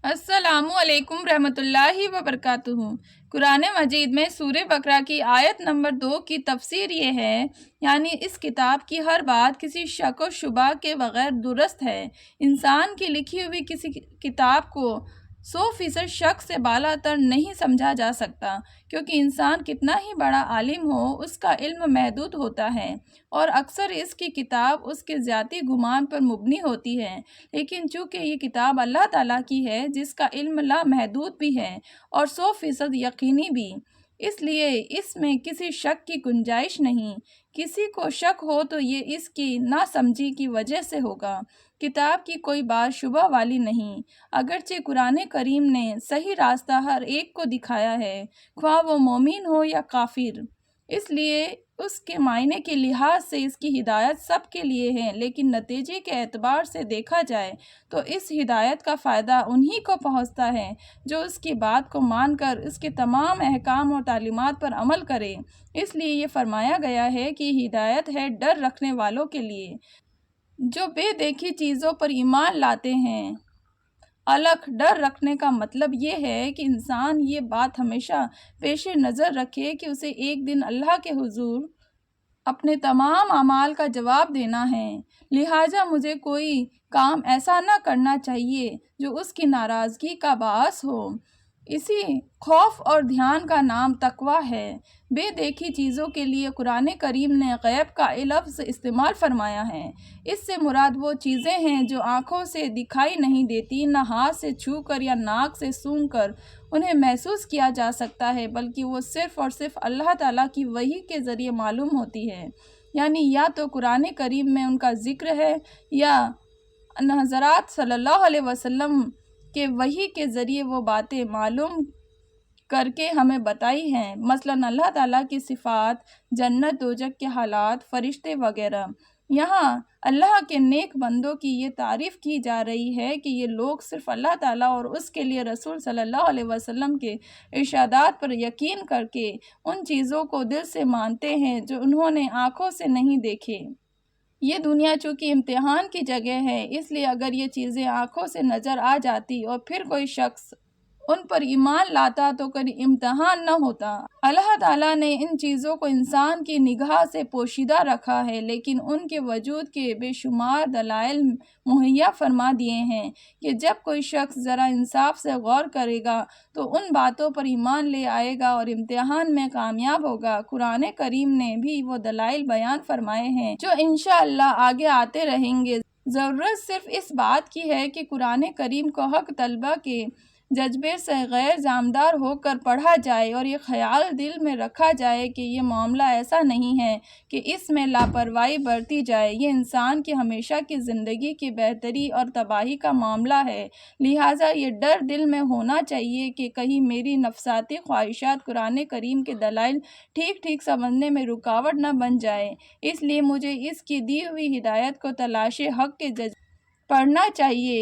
السلام علیکم رحمۃ اللہ وبرکاتہ۔ قرآن مجید میں سورہ بقرہ کی آیت نمبر 2 کی تفسیر یہ ہے، یعنی اس کتاب کی ہر بات کسی شک و شبہ کے بغیر درست ہے۔ انسان کی لکھی ہوئی کسی کتاب کو 100% شک سے بالا تر نہیں سمجھا جا سکتا، کیونکہ انسان کتنا ہی بڑا عالم ہو، اس کا علم محدود ہوتا ہے اور اکثر اس کی کتاب اس کے ذاتی گمان پر مبنی ہوتی ہے۔ لیکن چونکہ یہ کتاب اللہ تعالیٰ کی ہے جس کا علم لامحدود بھی ہے اور 100% یقینی بھی، اس لیے اس میں کسی شک کی گنجائش نہیں۔ کسی کو شک ہو تو یہ اس کی ناسمجھی کی وجہ سے ہوگا۔ کتاب کی کوئی بات شبہ والی نہیں، اگرچہ قرآن کریم نے صحیح راستہ ہر ایک کو دکھایا ہے، خواہ وہ مومن ہو یا کافر۔ اس لیے اس کے معنی کے لحاظ سے اس کی ہدایت سب کے لیے ہے، لیکن نتیجے کے اعتبار سے دیکھا جائے تو اس ہدایت کا فائدہ انہی کو پہنچتا ہے جو اس کی بات کو مان کر اس کے تمام احکام اور تعلیمات پر عمل کرے۔ اس لیے یہ فرمایا گیا ہے کہ ہدایت ہے ڈر رکھنے والوں کے لیے، جو بے دیکھی چیزوں پر ایمان لاتے ہیں۔ الگ ڈر رکھنے کا مطلب یہ ہے کہ انسان یہ بات ہمیشہ پیش نظر رکھے کہ اسے ایک دن اللہ کے حضور اپنے تمام اعمال کا جواب دینا ہے، لہٰذا مجھے کوئی کام ایسا نہ کرنا چاہیے جو اس کی ناراضگی کا باعث ہو۔ اسی خوف اور دھیان کا نام تقویٰ ہے۔ بے دیکھی چیزوں کے لیے قرآن کریم نے غیب کا لفظ استعمال فرمایا ہے۔ اس سے مراد وہ چیزیں ہیں جو آنکھوں سے دکھائی نہیں دیتی، نہ ہاتھ سے چھو کر یا ناک سے سونگھ کر انہیں محسوس کیا جا سکتا ہے، بلکہ وہ صرف اور صرف اللہ تعالیٰ کی وحی کے ذریعے معلوم ہوتی ہے۔ یعنی یا تو قرآن کریم میں ان کا ذکر ہے یا حضرات صلی اللہ علیہ وسلم کے وحی کے ذریعے وہ باتیں معلوم کر کے ہمیں بتائی ہیں، مثلاً اللہ تعالیٰ کی صفات، جنت دوزخ کے حالات، فرشتے وغیرہ۔ یہاں اللہ کے نیک بندوں کی یہ تعریف کی جا رہی ہے کہ یہ لوگ صرف اللہ تعالیٰ اور اس کے لیے رسول صلی اللہ علیہ وسلم کے ارشادات پر یقین کر کے ان چیزوں کو دل سے مانتے ہیں جو انہوں نے آنکھوں سے نہیں دیکھے۔ یہ دنیا چونکہ امتحان کی جگہ ہے، اس لیے اگر یہ چیزیں آنکھوں سے نظر آ جاتی اور پھر کوئی شخص ان پر ایمان لاتا تو کوئی امتحان نہ ہوتا۔ اللہ تعالیٰ نے ان چیزوں کو انسان کی نگاہ سے پوشیدہ رکھا ہے، لیکن ان کے وجود کے بے شمار دلائل مہیا فرما دیے ہیں کہ جب کوئی شخص ذرا انصاف سے غور کرے گا تو ان باتوں پر ایمان لے آئے گا اور امتحان میں کامیاب ہوگا۔ قرآن کریم نے بھی وہ دلائل بیان فرمائے ہیں جو انشاءاللہ آگے آتے رہیں گے۔ ضرورت صرف اس بات کی ہے کہ قرآن کریم کو حق طلبہ کے جذبے سے غیر جانبدار ہو کر پڑھا جائے اور یہ خیال دل میں رکھا جائے کہ یہ معاملہ ایسا نہیں ہے کہ اس میں لاپرواہی برتی جائے، یہ انسان کی ہمیشہ کی زندگی کی بہتری اور تباہی کا معاملہ ہے۔ لہٰذا یہ ڈر دل میں ہونا چاہیے کہ کہیں میری نفساتی خواہشات قرآن کریم کے دلائل ٹھیک سمجھنے میں رکاوٹ نہ بن جائے۔ اس لیے مجھے اس کی دی ہوئی ہدایت کو تلاش حق کے جذبے پڑھنا چاہیے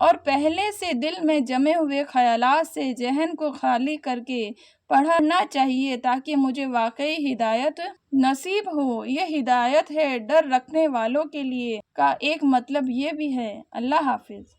اور پہلے سے دل میں جمے ہوئے خیالات سے ذہن کو خالی کر کے پڑھنا چاہیے تاکہ مجھے واقعی ہدایت نصیب ہو۔ یہ ہدایت ہے ڈر رکھنے والوں کے لیے کا ایک مطلب یہ بھی ہے۔ اللہ حافظ۔